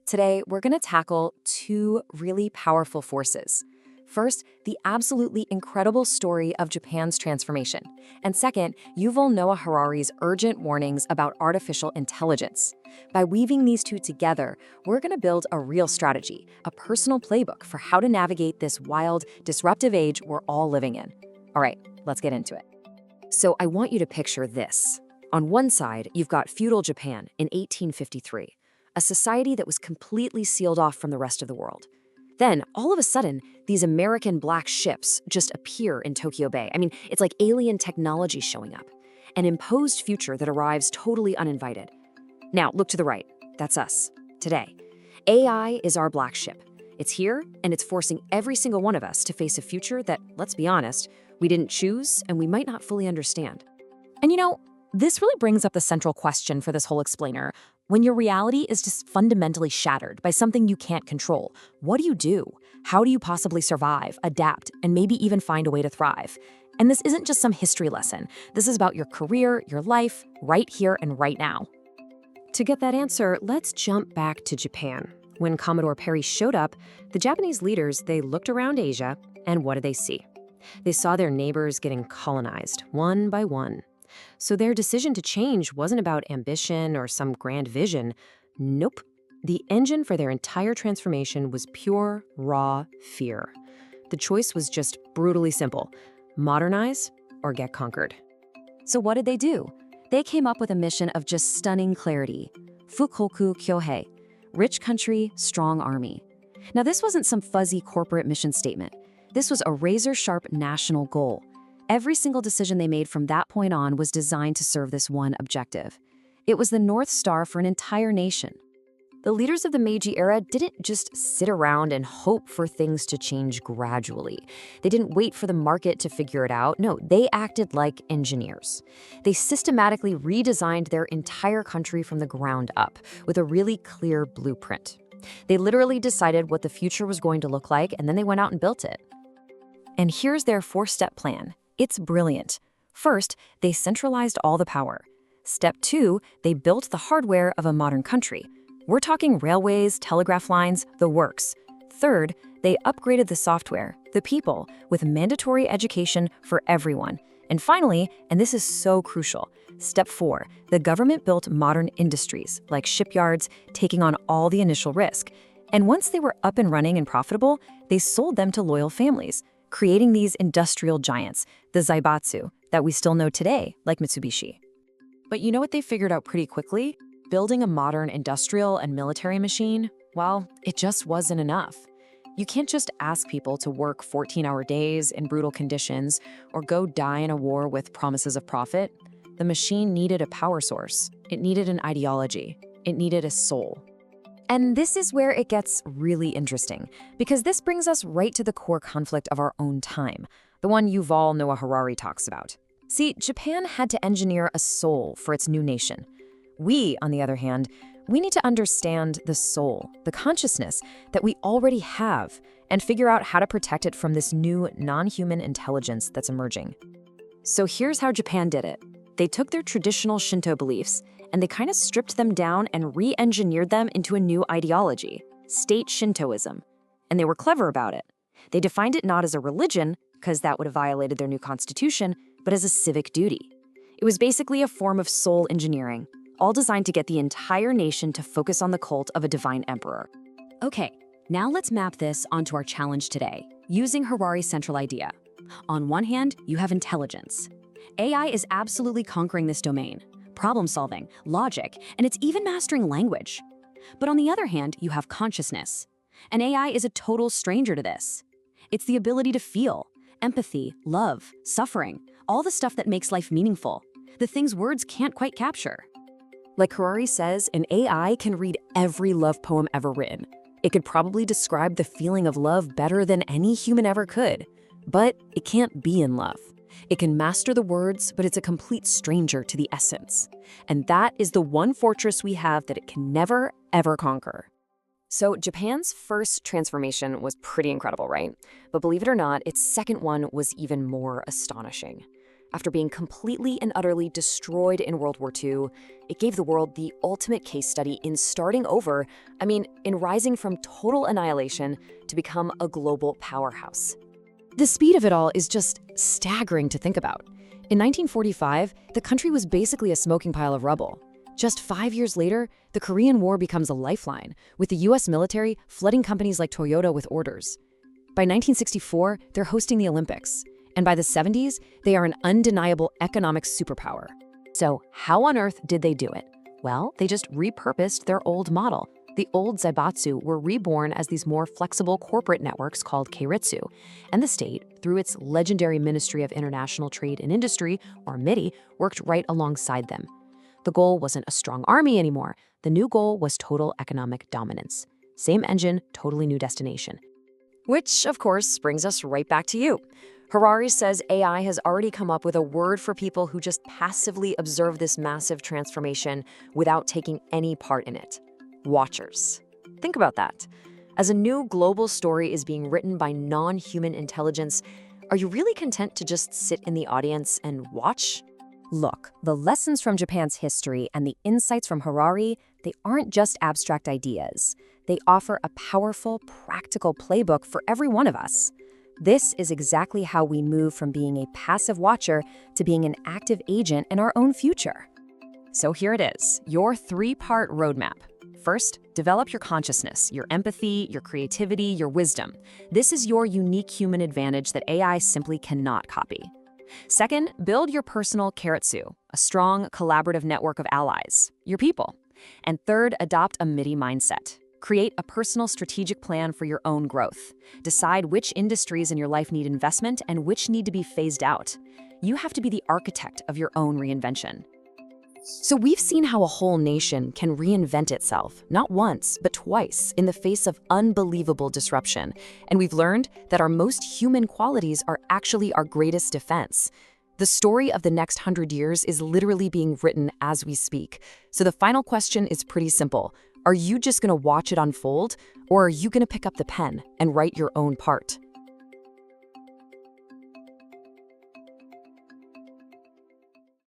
Today, we're going to tackle two really powerful forces. First, the absolutely incredible story of Japan's transformation. And second, Yuval Noah Harari's urgent warnings about artificial intelligence. By weaving these two together, we're going to build a real strategy, a personal playbook for how to navigate this wild, disruptive age we're all living in. All right, let's get into it. So I want you to picture this. On one side, you've got feudal Japan in 1853, a society that was completely sealed off from the rest of the world. Then, all of a sudden, these American black ships just appear in Tokyo Bay. I mean, it's like alien technology showing up. An imposed future that arrives totally uninvited. Now, look to the right. That's us. Today. AI is our black ship. It's here, and it's forcing every single one of us to face a future that, let's be honest, we didn't choose and we might not fully understand. And this really brings up the central question for this whole explainer. When your reality is just fundamentally shattered by something you can't control, what do? How do you possibly survive, adapt, and maybe even find a way to thrive? And this isn't just some history lesson. This is about your career, your life, right here and right now. To get that answer, let's jump back to Japan. When Commodore Perry showed up, the Japanese leaders, they looked around Asia, and what did they see? They saw their neighbors getting colonized, one by one. So their decision to change wasn't about ambition or some grand vision. Nope. The engine for their entire transformation was pure, raw fear. The choice was just brutally simple: modernize or get conquered. So what did they do? They came up with a mission of just stunning clarity. Fukoku Kyohei, rich country, strong army. Now this wasn't some fuzzy corporate mission statement. This was a razor-sharp national goal. Every single decision they made from that point on was designed to serve this one objective. It was the North Star for an entire nation. The leaders of the Meiji era didn't just sit around and hope for things to change gradually. They didn't wait for the market to figure it out. No, they acted like engineers. They systematically redesigned their entire country from the ground up with a really clear blueprint. They literally decided what the future was going to look like, and then they went out and built it. And here's their four-step plan. It's brilliant. First, they centralized all the power. Step 2, they built the hardware of a modern country. We're talking railways, telegraph lines, the works. Third, they upgraded the software, the people, with mandatory education for everyone. And finally, and this is so crucial, Step 4, the government built modern industries, like shipyards, taking on all the initial risk. And once they were up and running and profitable, they sold them to loyal families, creating these industrial giants, the zaibatsu, that we still know today, like Mitsubishi. But you know what they figured out pretty quickly? Building a modern industrial and military machine, well, it just wasn't enough. You can't just ask people to work 14-hour days in brutal conditions or go die in a war with promises of profit. The machine needed a power source. It needed an ideology. It needed a soul. And this is where it gets really interesting, because this brings us right to the core conflict of our own time, the one Yuval Noah Harari talks about. See, Japan had to engineer a soul for its new nation. We, on the other hand, we need to understand the soul, the consciousness that we already have, and figure out how to protect it from this new non-human intelligence that's emerging. So here's how Japan did it. They took their traditional Shinto beliefs and they kind of stripped them down and re-engineered them into a new ideology, state Shintoism. And they were clever about it. They defined it not as a religion, because that would have violated their new constitution, but as a civic duty. It was basically a form of soul engineering, all designed to get the entire nation to focus on the cult of a divine emperor. Okay, now let's map this onto our challenge today, using Harari's central idea. On one hand, you have intelligence. AI is absolutely conquering this domain. Problem solving, logic, and it's even mastering language. But on the other hand, you have consciousness. And AI is a total stranger to this. It's the ability to feel, empathy, love, suffering, all the stuff that makes life meaningful, the things words can't quite capture. Like Harari says, an AI can read every love poem ever written. It could probably describe the feeling of love better than any human ever could. But it can't be in love. It can master the words, but it's a complete stranger to the essence. And that is the one fortress we have that it can never, ever conquer. So Japan's first transformation was pretty incredible, right? But believe it or not, its second one was even more astonishing. After being completely and utterly destroyed in World War II, it gave the world the ultimate case study in starting over, in rising from total annihilation to become a global powerhouse. The speed of it all is just staggering to think about. In 1945, the country was basically a smoking pile of rubble. Just 5 years later, the Korean War becomes a lifeline, with the US military flooding companies like Toyota with orders. By 1964, they're hosting the Olympics. And by the 70s, they are an undeniable economic superpower. So how on earth did they do it? Well, they just repurposed their old model. The old zaibatsu were reborn as these more flexible corporate networks called keiretsu, and the state, through its legendary Ministry of International Trade and Industry, or MITI, worked right alongside them. The goal wasn't a strong army anymore. The new goal was total economic dominance. Same engine, totally new destination. Which, of course, brings us right back to you. Harari says AI has already come up with a word for people who just passively observe this massive transformation without taking any part in it. Watchers. Think about that. As a new global story is being written by non-human intelligence, are you really content to just sit in the audience and watch? Look, the lessons from Japan's history and the insights from Harari, they aren't just abstract ideas. They offer a powerful, practical playbook for every one of us. This is exactly how we move from being a passive watcher to being an active agent in our own future. So here it is, your 3-part roadmap. First, develop your consciousness, your empathy, your creativity, your wisdom. This is your unique human advantage that AI simply cannot copy. Second, build your personal keiretsu, a strong, collaborative network of allies, your people. And third, adopt a MITI mindset. Create a personal strategic plan for your own growth. Decide which industries in your life need investment and which need to be phased out. You have to be the architect of your own reinvention. So we've seen how a whole nation can reinvent itself, not once, but twice, in the face of unbelievable disruption. And we've learned that our most human qualities are actually our greatest defense. The story of the next 100 years is literally being written as we speak. So the final question is pretty simple. Are you just going to watch it unfold, or are you going to pick up the pen and write your own part?